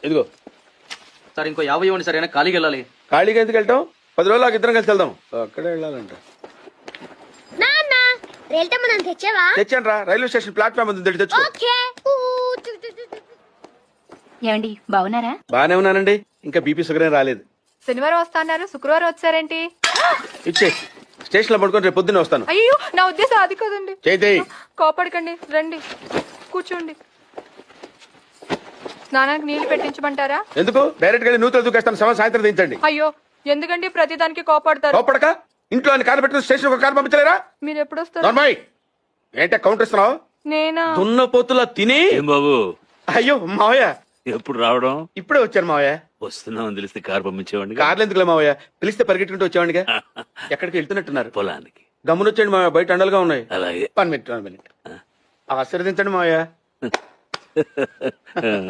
ఇదిగో. సార్ ఇంకో 50 ఇవ్వండి సార్, అయినా ఖాళీకి వెళ్ళాలి. ఖాళీగా ఎందుకు వెళ్తాం? 10 రోజులు ఇద్దరం కలిసి వెళ్దాం. అక్కడే వెళ్ళాలంట. నాన్న రేల్టమ్మ నన్ను తెచ్చావా? తెచ్చాను రా, రైల్వే స్టేషన్ ప్లాట్ఫామ్ ఉంది, తెచ్చుకో. ఓకే. ఏమండి బాగున్నారా? బానే ఉన్నానండి, ఇంకా బీపీ షుగర్ ఏం రాలేదు. శనివారం వస్తా అన్నారు, శుక్రవారం వచ్చారేంటి? ఇచ్చే స్టేషన్ లో పడుకొని రేపు పొద్దున్నే వస్తాను. అయ్యో నా ఉద్దేశం అది కదండి. చేతి కోపడకండి, రండి కూర్చోండి. స్నానానికి నీళ్లు పెట్టించమంటారా? ఎందుకు? డైరెక్ట్ గా నూతులు దూకేస్తాను, సాయంత్రం దించండి. అయ్యో ఎందుకండి ప్రతిదానికి కోపడతారు? కోపడక ఇంట్లో అని కారు పెట్టుకుని స్టేషన్ ఒక కారు పంపించలేరా? మీరు ఎప్పుడు వస్తారు? నార్మల్ ఏంటే కౌంటర్ ఇస్తున్నావు? నేనా? దున్న పోతులా తిని. ఏం బాబు అయ్యో మావయ్య ఎప్పుడు రావడం? ఇప్పుడే వచ్చాను మావయ్య. వస్తున్నామని తెలిస్తే కారు పంపించేవాడిని. కార్లు ఎందుకులే మావయ్య, పిలిస్తే పరిగెట్టుకుంటూ వచ్చేవాడిగా. ఎక్కడికి వెళ్తున్నట్టున్నారు? పొలానికి. గమ్మునొచ్చేయండి మావయ్య, బయట అండలుగా ఉన్నాయి. అలాగే. 1 మినిట్ ఆశీర్వదించండి మావయ్య.